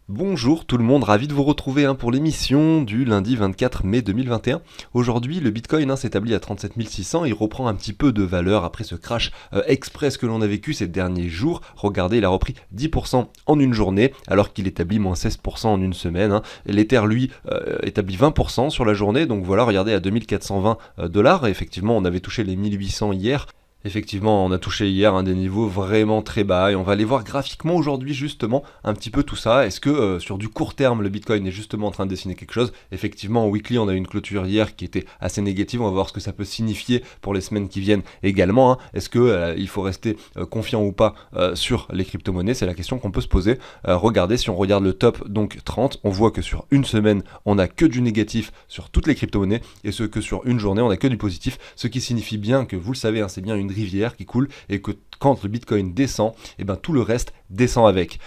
Bonjour tout le monde, ravi de vous retrouver pour l'émission du lundi 24 mai 2021. Aujourd'hui, le Bitcoin s'établit à 37 600, il reprend un petit peu de valeur après ce crash express que l'on a vécu ces derniers jours. Regardez, il a repris 10% en une journée, alors qu'il établit moins 16% en une semaine. L'Ether, lui, établit 20% sur la journée, donc voilà, regardez, à 2420 dollars. Effectivement, on avait touché les 1800 hier. Effectivement, on a touché hier des niveaux vraiment très bas et on va aller voir graphiquement aujourd'hui justement un petit peu tout ça. Est-ce que sur du court terme, le Bitcoin est justement en train de dessiner quelque chose? Effectivement, en weekly, on a eu une clôture hier qui était assez négative. On va voir ce que ça peut signifier pour les semaines qui viennent également. Est-ce que il faut rester confiant ou pas sur les crypto-monnaies? C'est la question qu'on peut se poser. Regardez, si on regarde le top, donc 30, on voit que sur une semaine, on n'a que du négatif sur toutes les crypto-monnaies et ce que sur une journée, on n'a que du positif. Ce qui signifie bien que, vous le savez, c'est bien une rivière qui coule et que quand le Bitcoin descend, tout le reste descend avec.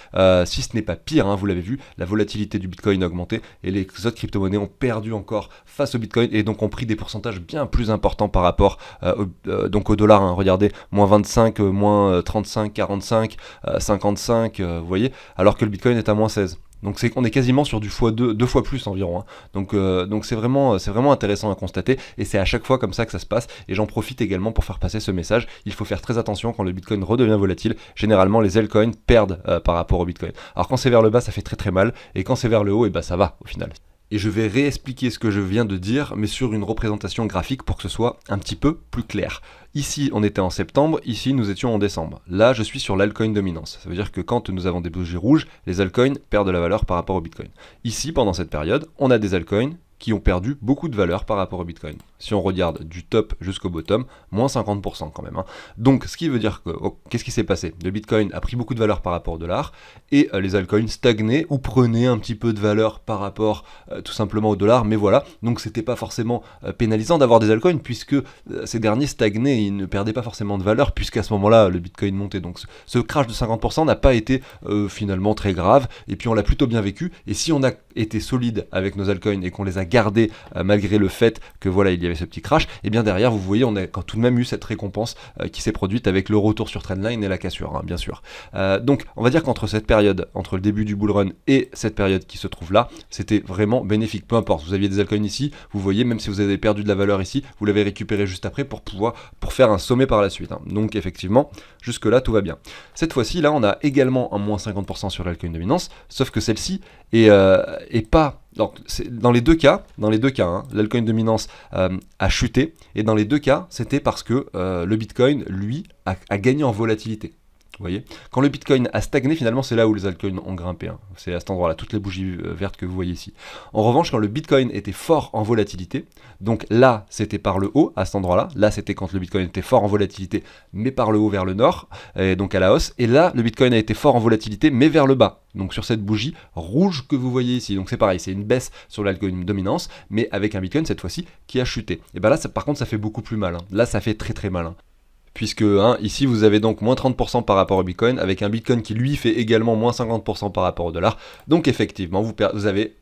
Si ce n'est pas pire, vous l'avez vu, la volatilité du Bitcoin a augmenté et les autres crypto-monnaies ont perdu encore face au Bitcoin et donc ont pris des pourcentages bien plus importants par rapport au dollar. Regardez, moins 25, moins 35, 45, 55, vous voyez, alors que le Bitcoin est à moins 16. Donc on est quasiment sur du x2, deux fois plus environ. Donc c'est vraiment intéressant à constater et c'est à chaque fois comme ça que ça se passe. Et j'en profite également pour faire passer ce message. Il faut faire très attention quand le Bitcoin redevient volatile. Généralement, les altcoins perdent par rapport au Bitcoin. Alors quand c'est vers le bas, ça fait très très mal. Et quand c'est vers le haut, ça va au final. Et je vais réexpliquer ce que je viens de dire, mais sur une représentation graphique pour que ce soit un petit peu plus clair. Ici, on était en septembre, ici, nous étions en décembre. Là, je suis sur l'altcoin dominance. Ça veut dire que quand nous avons des bougies rouges, les altcoins perdent de la valeur par rapport au Bitcoin. Ici, pendant cette période, on a des altcoins qui ont perdu beaucoup de valeur par rapport au Bitcoin. Si on regarde du top jusqu'au bottom, moins 50% quand même. Donc, ce qui veut dire que, qu'est-ce qui s'est passé? Le Bitcoin a pris beaucoup de valeur par rapport au dollar, et les altcoins stagnaient ou prenaient un petit peu de valeur par rapport tout simplement au dollar, mais voilà, donc c'était pas forcément pénalisant d'avoir des altcoins, puisque ces derniers stagnaient, ils ne perdaient pas forcément de valeur, puisqu'à ce moment-là, le Bitcoin montait. Donc ce crash de 50% n'a pas été finalement très grave, et puis on l'a plutôt bien vécu, et si on a été solide avec nos altcoins et qu'on les a gardés malgré le fait que voilà, il y avait ce petit crash, et bien derrière, vous voyez, on a quand tout de même eu cette récompense qui s'est produite avec le retour sur trendline et la cassure, bien sûr. Donc, on va dire qu'entre cette période, entre le début du bull run et cette période qui se trouve là, c'était vraiment bénéfique. Peu importe, vous aviez des altcoins ici, vous voyez, même si vous avez perdu de la valeur ici, vous l'avez récupéré juste après pour faire un sommet par la suite. Donc, effectivement, jusque là, tout va bien. Cette fois-ci, là, on a également un moins 50% sur l'altcoin dominance, sauf que celle-ci est pas. Donc, dans les deux cas, l'altcoin dominance a chuté, et dans les deux cas, c'était parce que le Bitcoin, lui, a gagné en volatilité. Vous voyez, quand le Bitcoin a stagné, finalement, c'est là où les altcoins ont grimpé. C'est à cet endroit-là, toutes les bougies vertes que vous voyez ici. En revanche, quand le Bitcoin était fort en volatilité, donc là, c'était par le haut, à cet endroit-là. Là, c'était quand le Bitcoin était fort en volatilité, mais par le haut vers le nord, et donc à la hausse. Et là, le Bitcoin a été fort en volatilité, mais vers le bas. Donc sur cette bougie rouge que vous voyez ici. Donc c'est pareil, c'est une baisse sur l'altcoin dominance, mais avec un Bitcoin cette fois-ci qui a chuté. Et là, par contre, ça fait beaucoup plus mal. Là, ça fait très très mal. Puisque ici vous avez donc moins 30% par rapport au Bitcoin, avec un Bitcoin qui lui fait également moins 50% par rapport au dollar. Donc effectivement, vous avez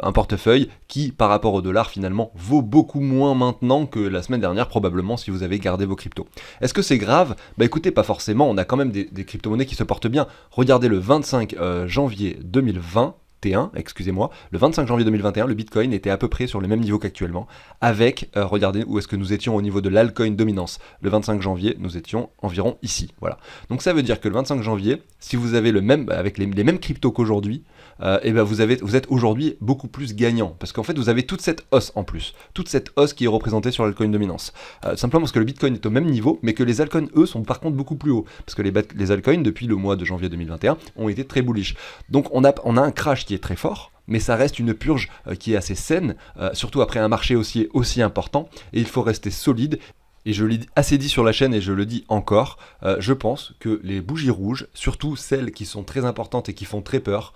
un portefeuille qui par rapport au dollar finalement vaut beaucoup moins maintenant que la semaine dernière, probablement, si vous avez gardé vos cryptos. Est-ce que c'est grave? Écoutez, pas forcément, on a quand même des crypto-monnaies qui se portent bien. Regardez le 25 janvier 2020. Le 25 janvier 2021, le Bitcoin était à peu près sur les mêmes niveaux qu'actuellement, avec, regardez où est-ce que nous étions au niveau de l'altcoin dominance. Le 25 janvier, nous étions environ ici, voilà. Donc ça veut dire que le 25 janvier, si vous avez avec les mêmes cryptos qu'aujourd'hui, vous êtes aujourd'hui beaucoup plus gagnant, parce qu'en fait vous avez toute cette hausse en plus, toute cette hausse qui est représentée sur l'altcoin dominance. Simplement parce que le Bitcoin est au même niveau, mais que les altcoins, eux, sont par contre beaucoup plus hauts, parce que les altcoins, depuis le mois de janvier 2021, ont été très bullish. Donc on a un crash qui est très fort, mais ça reste une purge qui est assez saine, surtout après un marché aussi important, et il faut rester solide. Et je l'ai assez dit sur la chaîne et je le dis encore, je pense que les bougies rouges, surtout celles qui sont très importantes et qui font très peur,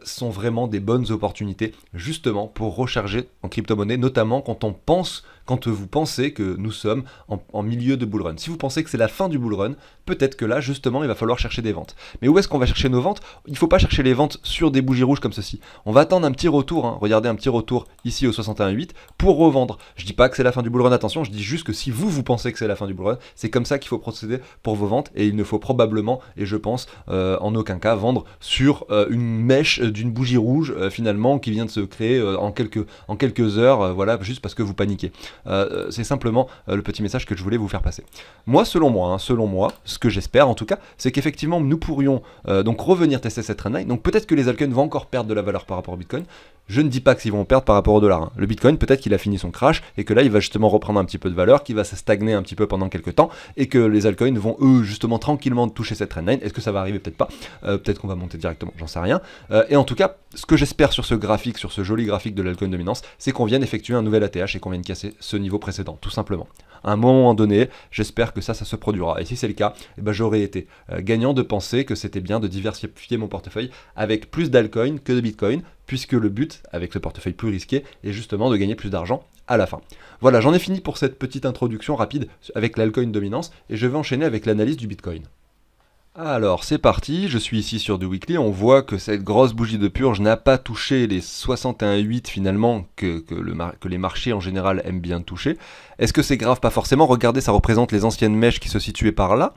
sont vraiment des bonnes opportunités justement pour recharger en crypto-monnaie, notamment quand quand vous pensez que nous sommes en milieu de bull run. Si vous pensez que c'est la fin du bull run, peut-être que là, justement, il va falloir chercher des ventes. Mais où est-ce qu'on va chercher nos ventes? Il ne faut pas chercher les ventes sur des bougies rouges comme ceci. On va attendre un petit retour, hein. Regardez un petit retour ici au 61,8 pour revendre. Je dis pas que c'est la fin du bull run, attention, je dis juste que si vous pensez que c'est la fin du bull run, c'est comme ça qu'il faut procéder pour vos ventes, et il ne faut probablement, et je pense en aucun cas, vendre sur une mèche d'une bougie rouge finalement qui vient de se créer en quelques heures, voilà, juste parce que vous paniquez. C'est simplement le petit message que je voulais vous faire passer. Moi, selon moi, ce que j'espère en tout cas, c'est qu'effectivement nous pourrions donc revenir tester cette trendline. Donc peut-être que les altcoins vont encore perdre de la valeur par rapport au Bitcoin. Je ne dis pas qu'ils vont perdre par rapport au dollar, hein. Le Bitcoin, peut-être qu'il a fini son crash et que là, il va justement reprendre un petit peu de valeur, qu'il va se stagner un petit peu pendant quelques temps et que les altcoins vont, eux, justement, tranquillement toucher cette trendline. Est-ce que ça va arriver? Peut-être pas. Peut-être qu'on va monter directement, j'en sais rien. Et en tout cas, ce que j'espère sur ce graphique, sur ce joli graphique de l'altcoin dominance, c'est qu'on vienne effectuer un nouvel ATH et qu'on vienne casser ce niveau précédent, tout simplement. À un moment donné, j'espère que ça se produira. Et si c'est le cas, eh ben, j'aurais été gagnant de penser que c'était bien de diversifier mon portefeuille avec plus d'altcoins que de Bitcoin, puisque le but, avec ce portefeuille plus risqué, est justement de gagner plus d'argent à la fin. Voilà, j'en ai fini pour cette petite introduction rapide avec l'altcoin dominance, et je vais enchaîner avec l'analyse du Bitcoin. Alors c'est parti, je suis ici sur du weekly, on voit que cette grosse bougie de purge n'a pas touché les 61,8 finalement que les marchés en général aiment bien toucher. Est-ce que c'est grave? Pas forcément, regardez, ça représente les anciennes mèches qui se situaient par là,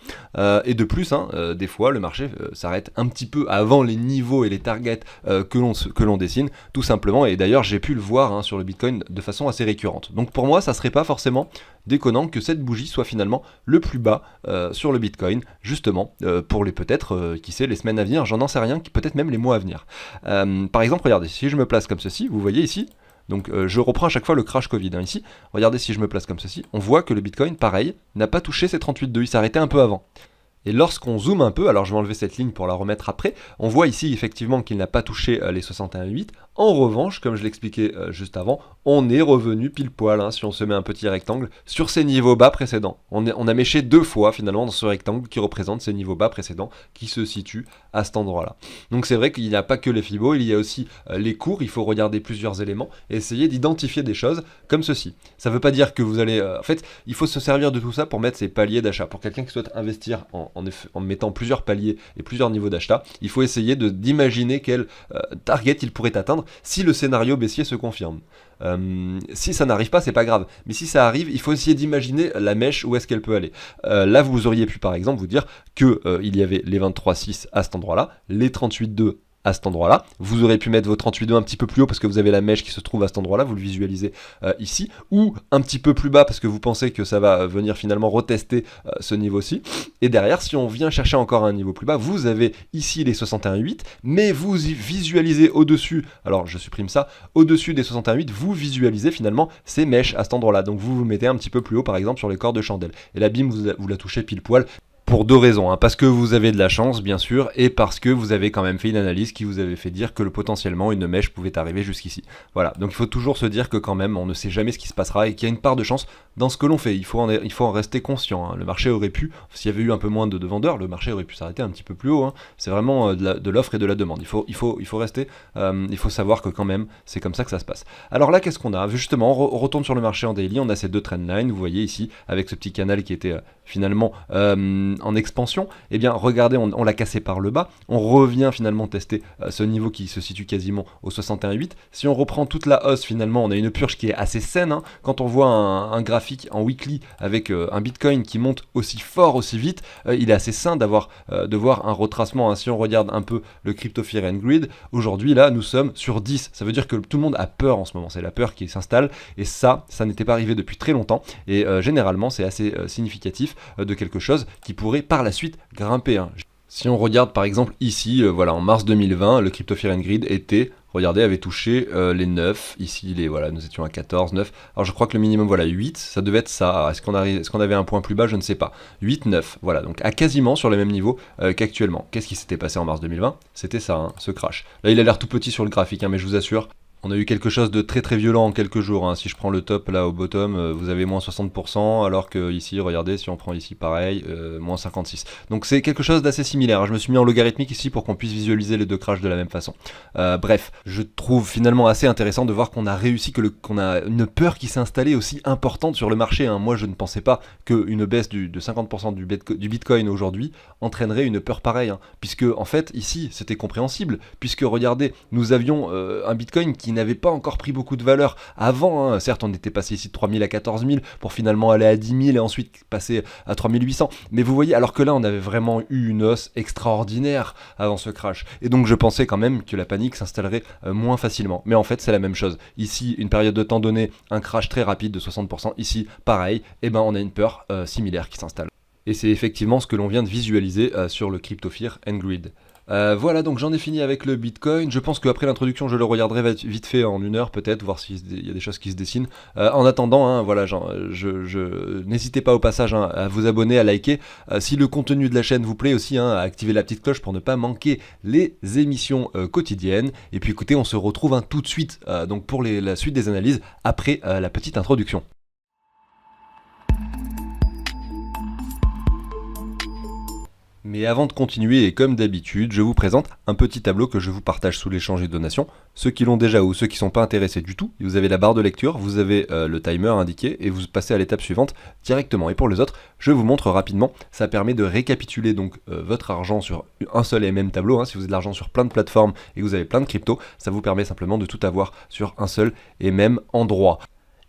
et de plus, des fois le marché s'arrête un petit peu avant les niveaux et les targets que l'on dessine, tout simplement, et d'ailleurs j'ai pu le voir sur le Bitcoin de façon assez récurrente. Donc pour moi ça serait pas forcément déconnant que cette bougie soit finalement le plus bas sur le Bitcoin, justement, pour les peut-être, qui sait, les semaines à venir, j'en sais rien, peut-être même les mois à venir. Par exemple, regardez, si je me place comme ceci, vous voyez ici, donc je reprends à chaque fois le crash Covid, ici, regardez si je me place comme ceci, on voit que le Bitcoin, pareil, n'a pas touché ces 38,2, il s'est arrêté un peu avant. Et lorsqu'on zoome un peu, alors je vais enlever cette ligne pour la remettre après, on voit ici effectivement qu'il n'a pas touché les 61,8. En revanche, comme je l'expliquais juste avant, on est revenu pile poil, si on se met un petit rectangle, sur ces niveaux bas précédents. On a méché deux fois finalement dans ce rectangle qui représente ces niveaux bas précédents qui se situent à cet endroit-là. Donc c'est vrai qu'il n'y a pas que les Fibos, il y a aussi les cours, il faut regarder plusieurs éléments et essayer d'identifier des choses comme ceci. Ça ne veut pas dire que vous allez... en fait, il faut se servir de tout ça pour mettre ses paliers d'achat. Pour quelqu'un qui souhaite investir en mettant plusieurs paliers et plusieurs niveaux d'achat, il faut essayer d'imaginer quel target il pourrait atteindre si le scénario baissier se confirme. Si ça n'arrive pas, c'est pas grave. Mais si ça arrive, il faut essayer d'imaginer la mèche, où est-ce qu'elle peut aller. Là, vous auriez pu par exemple vous dire que il y avait les 23,6 à cet endroit-là, les 38,2 à cet endroit-là. Vous aurez pu mettre vos 38,2 un petit peu plus haut parce que vous avez la mèche qui se trouve à cet endroit-là, vous le visualisez ici, ou un petit peu plus bas parce que vous pensez que ça va venir finalement retester ce niveau-ci. Et derrière, si on vient chercher encore un niveau plus bas, vous avez ici les 61,8, mais vous visualisez au-dessus, alors je supprime ça, au-dessus des 61,8, vous visualisez finalement ces mèches à cet endroit-là. Donc vous vous mettez un petit peu plus haut, par exemple, sur les corps de chandelle. Et là, bim, vous la touchez pile poil. Pour deux raisons, parce que vous avez de la chance bien sûr, et parce que vous avez quand même fait une analyse qui vous avait fait dire que potentiellement une mèche pouvait arriver jusqu'ici. Voilà, donc il faut toujours se dire que quand même on ne sait jamais ce qui se passera et qu'il y a une part de chance dans ce que l'on fait. Il faut en rester conscient. Le marché aurait pu, s'il y avait eu un peu moins de vendeurs, le marché aurait pu s'arrêter un petit peu plus haut. C'est vraiment de l'offre et de la demande. Il faut rester, il faut savoir que quand même c'est comme ça que ça se passe. Alors là, qu'est-ce qu'on a? Justement, on retourne sur le marché en daily, on a ces deux trendlines, vous voyez ici, avec ce petit canal qui était finalement en expansion. Eh bien regardez, on l'a cassé par le bas, on revient finalement tester ce niveau qui se situe quasiment au 61,8. Si on reprend toute la hausse, finalement on a une purge qui est assez saine, quand on voit un graphique en weekly avec un Bitcoin qui monte aussi fort, aussi vite, il est assez sain de voir un retracement. Si on regarde un peu le Crypto Fear and Greed, aujourd'hui là nous sommes sur 10, ça veut dire que tout le monde a peur en ce moment, c'est la peur qui s'installe, et ça n'était pas arrivé depuis très longtemps, et généralement c'est assez significatif de quelque chose qui pourrait par la suite grimper. Si on regarde par exemple ici, voilà, en mars 2020, le Crypto Fear and Greed avait touché les 9, ici nous étions à 14, 9, alors je crois que le minimum, 8, ça devait être ça. Est-ce qu'on avait un point plus bas? Je ne sais pas. 8, 9, voilà, donc à quasiment sur les mêmes niveaux qu'actuellement. Qu'est-ce qui s'était passé en mars 2020? C'était ça, ce crash. Là il a l'air tout petit sur le graphique, mais je vous assure, On a eu quelque chose de très très violent en quelques jours, hein. Si je prends le top là au bottom, vous avez moins 60%, alors que ici, regardez, si on prend ici pareil, moins 56. Donc c'est quelque chose d'assez similaire, hein. Je me suis mis en logarithmique ici pour qu'on puisse visualiser les deux crashs de la même façon. Bref, je trouve finalement assez intéressant de voir qu'on a réussi, qu'on a une peur qui s'est installée aussi importante sur le marché, hein. Moi je ne pensais pas qu'une baisse de 50% du Bitcoin aujourd'hui entraînerait une peur pareille, hein. Puisque en fait ici c'était compréhensible, puisque regardez, nous avions un Bitcoin qui n'avait pas encore pris beaucoup de valeur avant, hein. Certes on était passé ici de 3000 à 14 000 pour finalement aller à 10 000 et ensuite passer à 3800, mais vous voyez, alors que là on avait vraiment eu une hausse extraordinaire avant ce crash, et donc je pensais quand même que la panique s'installerait moins facilement, mais en fait c'est la même chose. Ici une période de temps donnée, un crash très rapide de 60%, ici pareil, et ben on a une peur similaire qui s'installe. Et c'est effectivement ce que l'on vient de visualiser sur le Crypto Fear and Greed. Voilà, donc j'en ai fini avec le Bitcoin. Je pense qu'après l'introduction, je le regarderai vite fait en une heure peut-être, voir s'il y a des choses qui se dessinent. En attendant, hein, voilà, n'hésitez pas au passage, hein, à vous abonner, à liker. Si le contenu de la chaîne vous plaît aussi, hein, à activer la petite cloche pour ne pas manquer les émissions quotidiennes. Et puis écoutez, on se retrouve, hein, tout de suite donc pour la suite des analyses après la petite introduction. Mais avant de continuer, et comme d'habitude, je vous présente un petit tableau que je vous partage sous l'échange et donation. Ceux qui l'ont déjà ou ceux qui ne sont pas intéressés du tout, vous avez la barre de lecture, vous avez le timer indiqué et vous passez à l'étape suivante directement. Et pour les autres, je vous montre rapidement. Ça permet de récapituler donc votre argent sur un seul et même tableau, hein. Si vous avez de l'argent sur plein de plateformes et que vous avez plein de cryptos, ça vous permet simplement de tout avoir sur un seul et même endroit.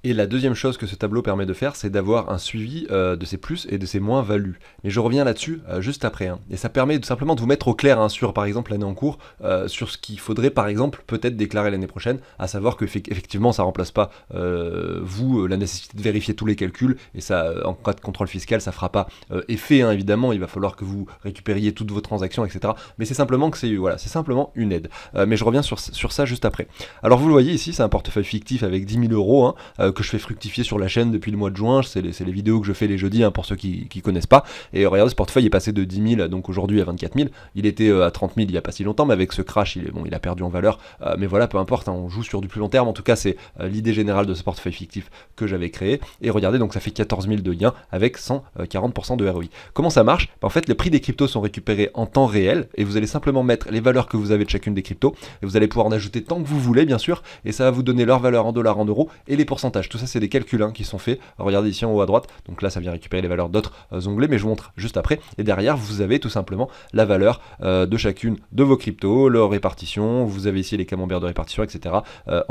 Et la deuxième chose que ce tableau permet de faire, c'est d'avoir un suivi de ses plus et de ses moins-values. Mais je reviens là-dessus juste après, hein. Et ça permet simplement de vous mettre au clair, hein, sur par exemple l'année en cours, sur ce qu'il faudrait par exemple peut-être déclarer l'année prochaine, à savoir que effectivement ça remplace pas la nécessité de vérifier tous les calculs, et ça, en cas de contrôle fiscal, ça fera pas effet, hein, évidemment, il va falloir que vous récupériez toutes vos transactions, etc. Mais c'est simplement que c'est simplement une aide. Mais je reviens sur ça juste après. Alors vous le voyez ici, c'est un portefeuille fictif avec 10 000 euros, hein, que je fais fructifier sur la chaîne depuis le mois de juin. C'est les vidéos que je fais les jeudis, hein, pour ceux qui connaissent pas. Et regardez, ce portefeuille est passé de 10 000 donc aujourd'hui à 24 000. Il était à 30 000 il y a pas si longtemps, mais avec ce crash il a perdu en valeur, mais voilà, peu importe, hein, on joue sur du plus long terme. En tout cas c'est l'idée générale de ce portefeuille fictif que j'avais créé. Et regardez, donc ça fait 14 000 de gains avec 140% de ROI. Comment ça marche? En fait, les prix des cryptos sont récupérés en temps réel, et vous allez simplement mettre les valeurs que vous avez de chacune des cryptos, et vous allez pouvoir en ajouter tant que vous voulez, bien sûr, et ça va vous donner leur valeur en dollars, en euros, et les pourcentages. Tout ça c'est des calculs, hein, qui sont faits. Regardez ici en haut à droite, donc là ça vient récupérer les valeurs d'autres onglets, mais je vous montre juste après. Et derrière vous avez tout simplement la valeur de chacune de vos cryptos, leur répartition. Vous avez ici les camemberts de répartition, etc.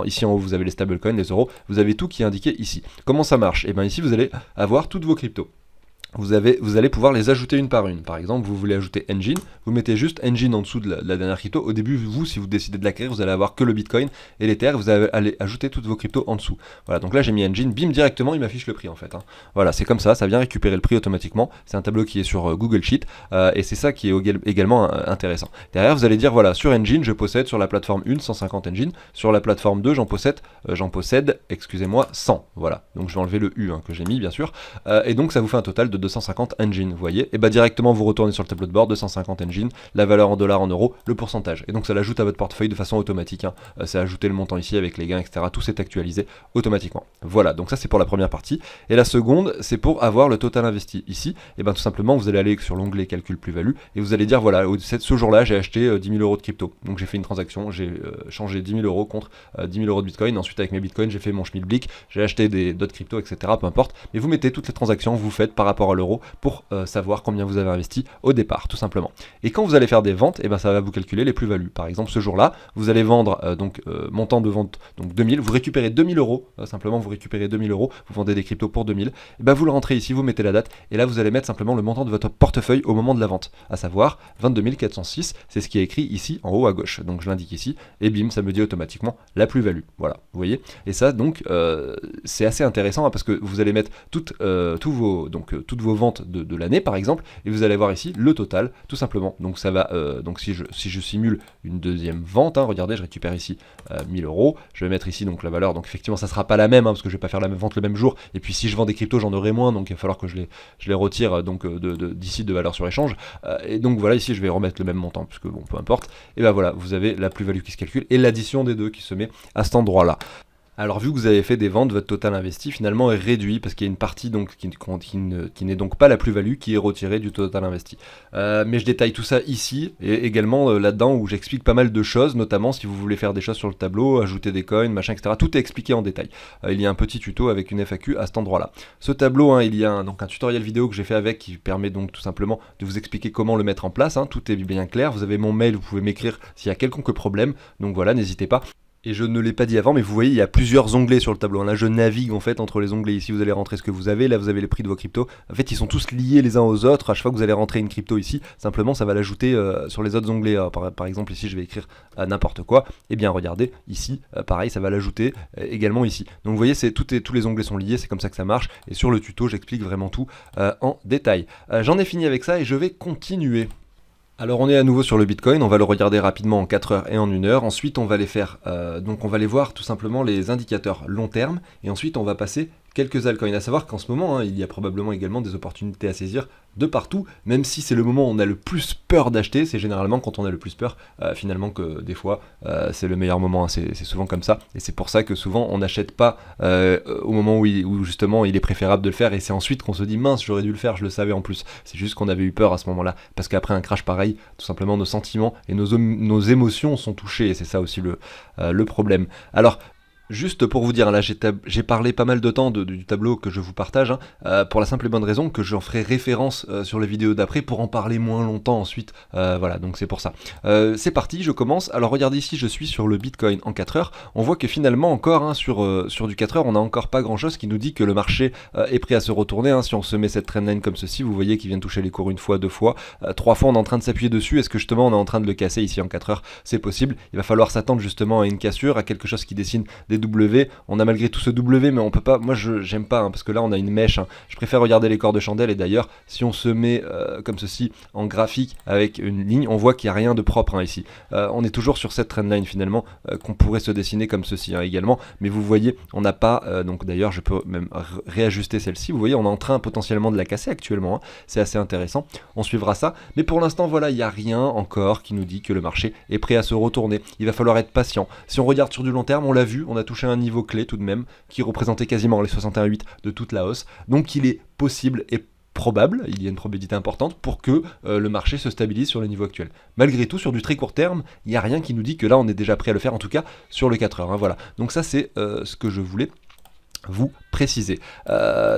Ici en haut vous avez les stablecoins, les euros, vous avez tout qui est indiqué ici. Comment ça marche? Et bien ici vous allez avoir toutes vos cryptos. Vous allez pouvoir les ajouter une par une. Par exemple, vous voulez ajouter Engine, vous mettez juste Engine en dessous de la dernière crypto. Au début, vous, si vous décidez de l'acquérir, vous allez avoir que le Bitcoin et l'Ether, vous allez ajouter toutes vos cryptos en dessous. Voilà, donc là j'ai mis Engine, bim, directement il m'affiche le prix en fait, hein. Voilà, c'est comme ça vient récupérer le prix automatiquement. C'est un tableau qui est sur Google Sheet, et c'est ça qui est également intéressant. Derrière, vous allez dire, voilà, sur Engine, je possède sur la plateforme 1 150 Engine, sur la plateforme 2, j'en possède, excusez-moi, 100. Voilà, donc je vais enlever le U, hein, que j'ai mis bien sûr, et donc ça vous fait un total de 250 Engine, vous voyez, et bah directement vous retournez sur le tableau de bord, 250 Engine, la valeur en dollars, en euros, le pourcentage, et donc ça l'ajoute à votre portefeuille de façon automatique, hein. C'est ajouter le montant ici avec les gains, etc. Tout s'est actualisé automatiquement. Voilà, donc ça c'est pour la première partie, et la seconde c'est pour avoir le total investi. Ici, et ben tout simplement vous allez aller sur l'onglet calcul plus-value, et vous allez dire, voilà, ce jour-là j'ai acheté 10 000 euros de crypto, donc j'ai fait une transaction, j'ai changé 10 000 euros contre 10 000 euros de Bitcoin. Ensuite avec mes Bitcoins j'ai fait mon schmilblick, j'ai acheté d'autres cryptos, etc. Peu importe, mais vous mettez toutes les transactions que vous faites par rapport à l'euro pour savoir combien vous avez investi au départ, tout simplement. Et quand vous allez faire des ventes, et ben ça va vous calculer les plus-values. Par exemple, ce jour-là, vous allez vendre montant de vente donc 2000, vous récupérez 2000 euros, simplement vous récupérez 2000 euros, vous vendez des cryptos pour 2000, et ben vous le rentrez ici, vous mettez la date, et là vous allez mettre simplement le montant de votre portefeuille au moment de la vente, à savoir 22 406, c'est ce qui est écrit ici en haut à gauche. Donc je l'indique ici, et bim, ça me dit automatiquement la plus-value. Voilà, vous voyez. Et ça donc c'est assez intéressant, hein, parce que vous allez mettre toutes vos vos ventes de l'année par exemple, et vous allez voir ici le total tout simplement. Donc ça va, donc si je simule une deuxième vente, hein, regardez, je récupère ici 1000 euros, je vais mettre ici donc la valeur, donc effectivement ça sera pas la même, hein, parce que je vais pas faire la même vente le même jour, et puis si je vends des cryptos j'en aurai moins, donc il va falloir que je les retire donc d'ici de valeur sur échange, et donc voilà, ici je vais remettre le même montant, puisque bon, peu importe, et ben voilà, vous avez la plus-value qui se calcule, et l'addition des deux qui se met à cet endroit là. Alors vu que vous avez fait des ventes, votre total investi finalement est réduit parce qu'il y a une partie donc qui n'est donc pas la plus-value qui est retirée du total investi. Mais je détaille tout ça ici et également là-dedans où j'explique pas mal de choses, notamment si vous voulez faire des choses sur le tableau, ajouter des coins, machin, etc. Tout est expliqué en détail. Il y a un petit tuto avec une FAQ à cet endroit-là. Ce tableau, hein, il y a donc un tutoriel vidéo que j'ai fait avec qui permet donc tout simplement de vous expliquer comment le mettre en place. Hein. Tout est bien clair. Vous avez mon mail, vous pouvez m'écrire s'il y a quelconque problème. Donc voilà, n'hésitez pas. Et je ne l'ai pas dit avant, mais vous voyez, il y a plusieurs onglets sur le tableau. Là, je navigue en fait entre les onglets. Ici, vous allez rentrer ce que vous avez. Là, vous avez les prix de vos cryptos. En fait, ils sont tous liés les uns aux autres. À chaque fois que vous allez rentrer une crypto ici, simplement, ça va l'ajouter sur les autres onglets. Par exemple, ici, je vais écrire n'importe quoi. Et bien, regardez, ici, pareil, ça va l'ajouter également ici. Donc, vous voyez, tous les onglets sont liés. C'est comme ça que ça marche. Et sur le tuto, j'explique vraiment tout en détail. J'en ai fini avec ça et je vais continuer. Alors on est à nouveau sur le Bitcoin, on va le regarder rapidement en 4 heures et en 1 heure, ensuite on va les faire, donc on va les voir tout simplement les indicateurs long terme, et ensuite on va passer quelques altcoins. À savoir qu'en ce moment, hein, il y a probablement également des opportunités à saisir de partout, même si c'est le moment où on a le plus peur d'acheter, c'est généralement quand on a le plus peur, finalement, que des fois, c'est le meilleur moment, hein, c'est souvent comme ça, et c'est pour ça que souvent on n'achète pas au moment où justement il est préférable de le faire, et c'est ensuite qu'on se dit mince, j'aurais dû le faire, je le savais en plus, c'est juste qu'on avait eu peur à ce moment-là, parce qu'après un crash pareil, tout simplement nos sentiments et nos émotions sont touchés, et c'est ça aussi le problème. Alors, juste pour vous dire, là j'ai parlé pas mal de temps du tableau que je vous partage, hein, pour la simple et bonne raison que j'en ferai référence sur les vidéos d'après pour en parler moins longtemps ensuite, voilà, donc c'est pour ça. C'est parti, je commence. Alors regardez ici, je suis sur le Bitcoin en 4 heures, on voit que finalement encore, hein, sur du 4 heures, on n'a encore pas grand chose qui nous dit que le marché est prêt à se retourner, hein. Si on se met cette trendline comme ceci, vous voyez qu'il vient de toucher les cours une fois, deux fois, 3 fois on est en train de s'appuyer dessus, est-ce que justement on est en train de le casser ici en 4 heures? C'est possible, il va falloir s'attendre justement à une cassure, à quelque chose qui dessine des W, on a malgré tout ce W, mais on peut pas, moi j'aime pas, hein, parce que là on a une mèche, hein. Je préfère regarder les corps de chandelle, et d'ailleurs si on se met comme ceci en graphique avec une ligne, on voit qu'il n'y a rien de propre, hein, ici. On est toujours sur cette trendline finalement, qu'on pourrait se dessiner comme ceci, hein, également, mais vous voyez, on n'a pas, donc d'ailleurs je peux même réajuster celle-ci, vous voyez on est en train potentiellement de la casser actuellement, hein. C'est assez intéressant, on suivra ça, mais pour l'instant voilà, il n'y a rien encore qui nous dit que le marché est prêt à se retourner, il va falloir être patient. Si on regarde sur du long terme, on l'a vu, on a touché un niveau clé tout de même, qui représentait quasiment les 61,8 de toute la hausse, donc il est possible et probable, il y a une probabilité importante pour que le marché se stabilise sur le niveau actuel. Malgré tout, sur du très court terme, il n'y a rien qui nous dit que là on est déjà prêt à le faire, en tout cas sur le 4 heures, hein, voilà. Donc ça c'est ce que je voulais vous préciser.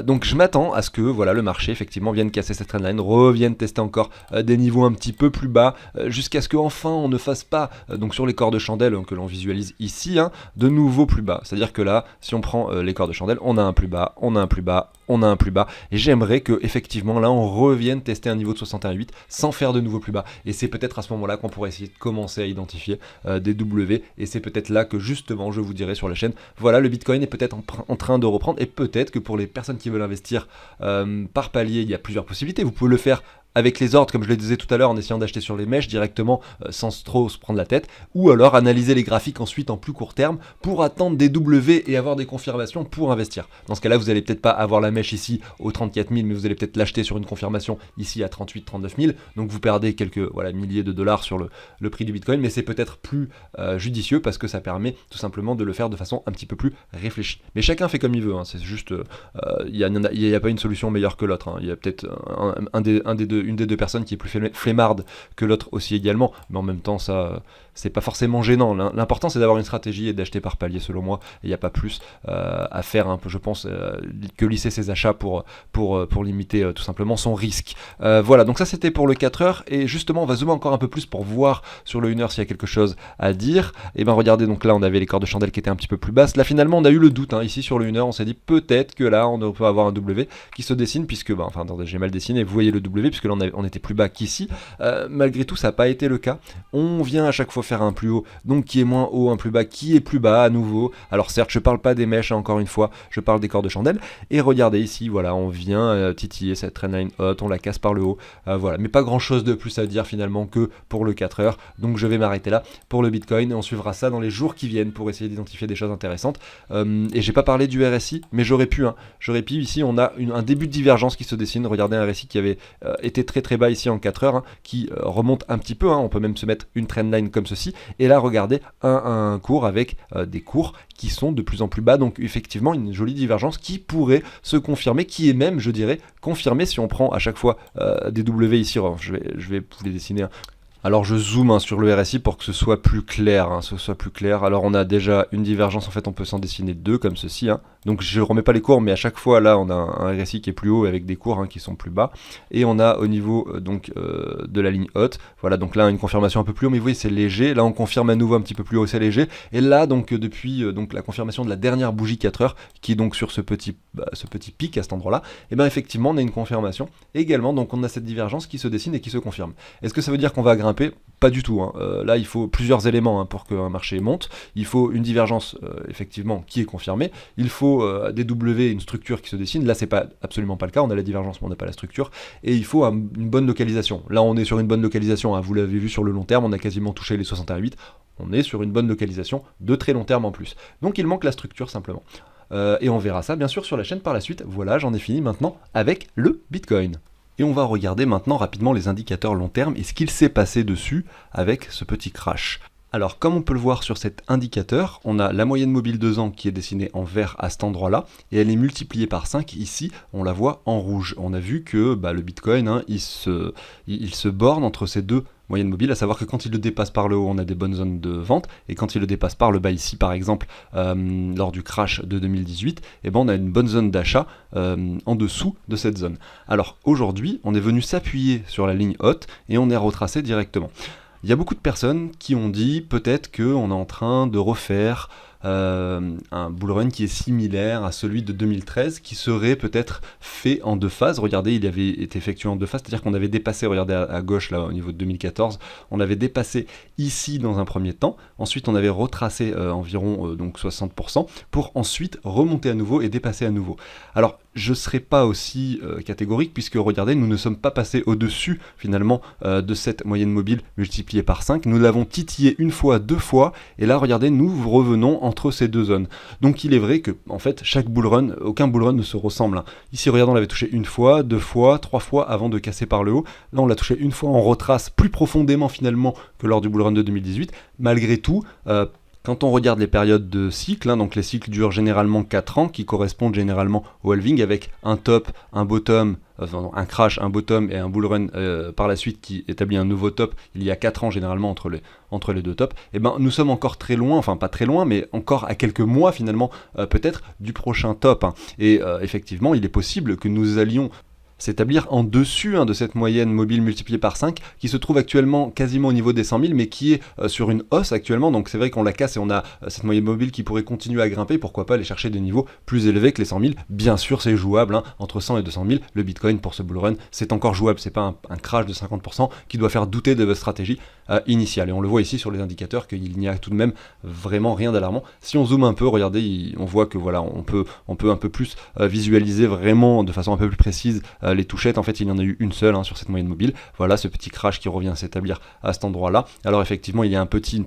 Donc je m'attends à ce que voilà, le marché effectivement vienne casser cette trendline, revienne tester encore des niveaux un petit peu plus bas, jusqu'à ce qu'enfin on ne fasse pas, donc sur les corps de chandelle que l'on visualise ici, hein, de nouveau plus bas. C'est-à-dire que là, si on prend les corps de chandelle, on a un plus bas, on a un plus bas, on a un plus bas, et j'aimerais que effectivement là on revienne tester un niveau de 61,8 sans faire de nouveau plus bas, et c'est peut-être à ce moment là qu'on pourrait essayer de commencer à identifier des W, et c'est peut-être là que justement je vous dirai sur la chaîne, voilà, le Bitcoin est peut-être en train de reprendre, et peut-être que pour les personnes qui veulent investir par palier, il y a plusieurs possibilités. Vous pouvez le faire avec les ordres, comme je le disais tout à l'heure, en essayant d'acheter sur les mèches directement sans trop se prendre la tête, ou alors analyser les graphiques ensuite en plus court terme pour attendre des W et avoir des confirmations pour investir. Dans ce cas-là, vous n'allez peut-être pas avoir la mèche ici aux 34 000, mais vous allez peut-être l'acheter sur une confirmation ici à 38-39 000, donc vous perdez quelques milliers de dollars sur le prix du Bitcoin, mais c'est peut-être plus judicieux parce que ça permet tout simplement de le faire de façon un petit peu plus réfléchie. Mais chacun fait comme il veut, hein, c'est juste, il n'y a pas une solution meilleure que l'autre, hein. Il y a peut-être une des deux personnes qui est plus flemmarde que l'autre aussi également, mais en même temps ça c'est pas forcément gênant. L'important c'est d'avoir une stratégie et d'acheter par palier selon moi, et il n'y a pas plus à faire, un peu, je pense, que lisser ses achats pour limiter tout simplement son risque. Voilà, donc ça c'était pour le 4 heures, et justement on va zoomer encore un peu plus pour voir sur le 1 heure s'il y a quelque chose à dire. Et ben regardez, donc là on avait les corps de chandelle qui étaient un petit peu plus basses, là finalement on a eu le doute, hein, ici sur le 1 heure on s'est dit peut-être que là on peut avoir un W qui se dessine, puisque, enfin attendez, j'ai mal dessiné, vous voyez le W, puisque là on était plus bas qu'ici, malgré tout ça n'a pas été le cas, on vient à chaque fois refaire un plus haut, donc qui est moins haut, un plus bas, qui est plus bas à nouveau. Alors certes, je parle pas des mèches, hein, encore une fois, je parle des corps de chandelle. Et regardez ici, voilà, on vient titiller cette trendline haute, on la casse par le haut, voilà. Mais pas grand chose de plus à dire finalement que pour le 4 heures. Donc je vais m'arrêter là pour le Bitcoin et on suivra ça dans les jours qui viennent pour essayer d'identifier des choses intéressantes. Et j'ai pas parlé du RSI, mais j'aurais pu, hein. J'aurais pu, ici on a un début de divergence qui se dessine. Regardez un RSI qui avait été très très bas ici en 4 heures, hein, qui remonte un petit peu, hein. On peut même se mettre une trendline comme ceci. Et là regardez un cours avec des cours qui sont de plus en plus bas, donc effectivement une jolie divergence qui pourrait se confirmer, qui est même, je dirais, confirmée si on prend à chaque fois des W ici. Alors, je vais vous les dessiner, hein. Alors je zoome, hein, sur le RSI pour que ce soit plus clair, hein, Alors on a déjà une divergence, en fait on peut s'en dessiner deux comme ceci, hein. Donc je remets pas les cours, mais à chaque fois là on a un RSI qui est plus haut avec des cours, hein, qui sont plus bas. Et on a au niveau de la ligne haute, voilà, donc là une confirmation un peu plus haut, mais vous voyez c'est léger. Là on confirme à nouveau un petit peu plus haut, c'est léger. Et là donc depuis la confirmation de la dernière bougie 4 heures, qui est donc sur ce petit pic à cet endroit-là, et bien effectivement on a une confirmation également, donc on a cette divergence qui se dessine et qui se confirme. Est-ce que ça veut dire qu'on va grimper? Pas du tout, hein. Là il faut plusieurs éléments, hein, pour qu'un marché monte. Il faut une divergence effectivement qui est confirmée, il faut des W, une structure qui se dessine. Là c'est pas absolument pas le cas, on a la divergence mais on n'a pas la structure, et il faut une bonne localisation. Là on est sur une bonne localisation, hein. Vous l'avez vu sur le long terme, on a quasiment touché les 61,8, on est sur une bonne localisation de très long terme en plus. Donc il manque la structure simplement. Et on verra ça bien sûr sur la chaîne par la suite. Voilà, j'en ai fini maintenant avec le Bitcoin. Et on va regarder maintenant rapidement les indicateurs long terme et ce qu'il s'est passé dessus avec ce petit crash. Alors comme on peut le voir sur cet indicateur, on a la moyenne mobile 2 ans qui est dessinée en vert à cet endroit-là, et elle est multipliée par 5 ici, on la voit en rouge. On a vu que le Bitcoin, hein, il se borne entre ces deux moyenne mobile, à savoir que quand il le dépasse par le haut, on a des bonnes zones de vente, et quand il le dépasse par le bas ici, par exemple, lors du crash de 2018, eh ben on a une bonne zone d'achat en dessous de cette zone. Alors aujourd'hui, on est venu s'appuyer sur la ligne haute et on est retracé directement. Il y a beaucoup de personnes qui ont dit peut-être qu'on est en train de refaire un bull run qui est similaire à celui de 2013, qui serait peut-être fait en deux phases. Regardez, il avait été effectué en deux phases, c'est-à-dire qu'on avait dépassé, regardez à gauche là au niveau de 2014, on avait dépassé ici dans un premier temps, ensuite on avait retracé environ donc 60% pour ensuite remonter à nouveau et dépasser à nouveau. Alors je ne serai pas aussi catégorique, puisque regardez, nous ne sommes pas passés au-dessus finalement de cette moyenne mobile multipliée par 5, nous l'avons titillé une fois, deux fois, et là regardez, nous revenons entre ces deux zones. Donc il est vrai que en fait chaque bull run, aucun bull run ne se ressemble, hein. Ici regardez, on l'avait touché une fois, deux fois, trois fois avant de casser par le haut. Là on l'a touché une fois, on retrace plus profondément finalement que lors du bull run de 2018. Malgré tout, quand on regarde les périodes de cycle, hein, donc les cycles durent généralement 4 ans, qui correspondent généralement au halving, avec un top, un bottom, un crash, un bottom et un bull run par la suite qui établit un nouveau top. Il y a 4 ans généralement entre les deux tops. Et ben nous sommes encore très loin, enfin pas très loin, mais encore à quelques mois finalement peut-être du prochain top, hein. Et effectivement il est possible que nous allions s'établir en dessus de cette moyenne mobile multipliée par 5 qui se trouve actuellement quasiment au niveau des 100 000, mais qui est sur une hausse actuellement. Donc c'est vrai qu'on la casse et on a cette moyenne mobile qui pourrait continuer à grimper. Pourquoi pas aller chercher des niveaux plus élevés que les 100 000? Bien sûr c'est jouable, hein. Entre 100 et 200 000, le Bitcoin pour ce bull run c'est encore jouable. C'est pas un crash de 50% qui doit faire douter de votre stratégie initiale. Et on le voit ici sur les indicateurs qu'il n'y a tout de même vraiment rien d'alarmant. Si on zoome un peu, regardez, on voit que voilà, on peut un peu plus visualiser vraiment de façon un peu plus précise les touchettes. En fait il y en a eu une seule, hein, sur cette moyenne mobile. Voilà ce petit crash qui revient s'établir à cet endroit là. Alors effectivement il y a un petit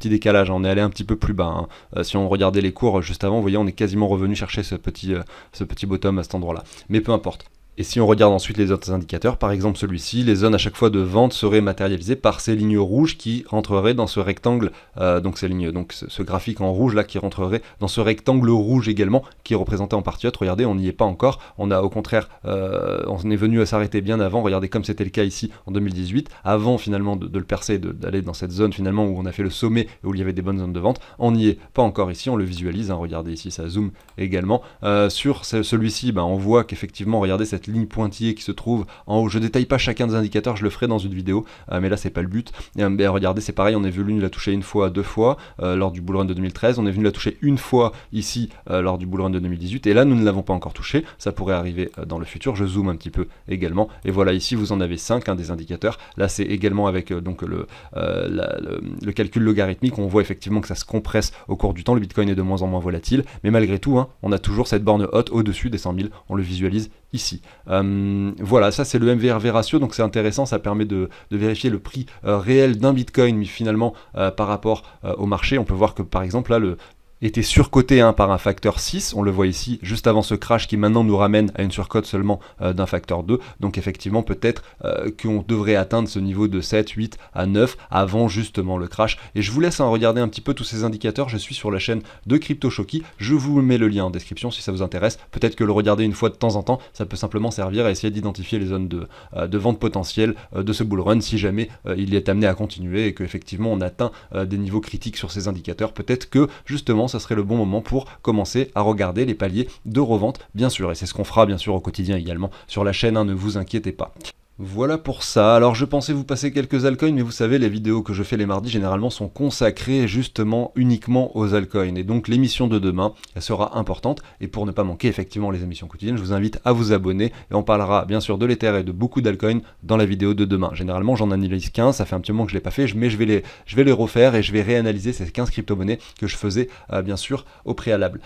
décalage, hein. On est allé un petit peu plus bas, hein. Si on regardait les cours juste avant, vous voyez, on est quasiment revenu chercher ce petit bottom à cet endroit là, mais peu importe. Et si on regarde ensuite les autres indicateurs, par exemple celui-ci, les zones à chaque fois de vente seraient matérialisées par ces lignes rouges qui rentreraient dans ce rectangle, donc ce graphique en rouge là qui rentrerait dans ce rectangle rouge également, qui est représenté en partie haute. Regardez, on n'y est pas encore, on a au contraire, on est venu à s'arrêter bien avant. Regardez comme c'était le cas ici en 2018, avant finalement de le percer, d'aller dans cette zone finalement où on a fait le sommet et où il y avait des bonnes zones de vente. On n'y est pas encore ici, on le visualise, hein. Regardez ici, ça zoome également. Sur celui-ci, on voit qu'effectivement, regardez cette cette ligne pointillée qui se trouve en haut. Je détaille pas chacun des indicateurs, je le ferai dans une vidéo, mais là c'est pas le but. Et regardez, c'est pareil, on est venu la toucher une fois, deux fois lors du bull run de 2013, on est venu la toucher une fois ici lors du bull run de 2018, et là nous ne l'avons pas encore touché, ça pourrait arriver dans le futur. Je zoome un petit peu également, et voilà, ici vous en avez 5 des indicateurs. Là c'est également avec donc le calcul logarithmique, on voit effectivement que ça se compresse au cours du temps, le Bitcoin est de moins en moins volatile, mais malgré tout, on a toujours cette borne haute au-dessus des 100 000, on le visualise ici. Voilà, ça c'est le MVRV ratio, donc c'est intéressant, ça permet de vérifier le prix réel d'un Bitcoin, mais finalement par rapport au marché, on peut voir que par exemple là, était surcoté par un facteur 6, on le voit ici, juste avant ce crash qui maintenant nous ramène à une surcote seulement d'un facteur 2, donc effectivement peut-être qu'on devrait atteindre ce niveau de 7, 8 à 9 avant justement le crash. Et je vous laisse regarder un petit peu tous ces indicateurs, je suis sur la chaîne de CryptoShoki, je vous mets le lien en description si ça vous intéresse, peut-être que le regarder une fois de temps en temps, ça peut simplement servir à essayer d'identifier les zones de vente potentielle de ce bull run, si jamais il est amené à continuer et qu'effectivement on atteint des niveaux critiques sur ces indicateurs, peut-être que justement ça serait le bon moment pour commencer à regarder les paliers de revente, bien sûr, et c'est ce qu'on fera bien sûr au quotidien également sur la chaîne, ne vous inquiétez pas. Voilà pour ça. Alors je pensais vous passer quelques altcoins, mais vous savez, les vidéos que je fais les mardis généralement sont consacrées justement uniquement aux altcoins. Et donc l'émission de demain, elle sera importante. Et pour ne pas manquer effectivement les émissions quotidiennes, je vous invite à vous abonner. Et on parlera bien sûr de l'Ether et de beaucoup d'altcoins dans la vidéo de demain. Généralement j'en analyse 15, ça fait un petit moment que je ne l'ai pas fait, mais je vais les refaire et je vais réanalyser ces 15 crypto-monnaies que je faisais bien sûr au préalable.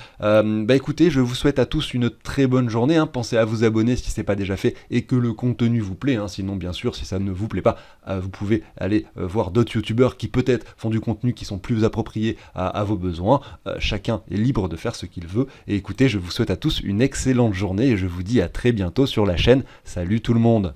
Écoutez, je vous souhaite à tous une très bonne journée. Pensez à vous abonner si ce n'est pas déjà fait et que le contenu vous plaît. Sinon bien sûr si ça ne vous plaît pas, vous pouvez aller voir d'autres youtubeurs qui peut-être font du contenu qui sont plus appropriés à vos besoins. Chacun est libre de faire ce qu'il veut, et écoutez, je vous souhaite à tous une excellente journée et je vous dis à très bientôt sur la chaîne. Salut tout le monde.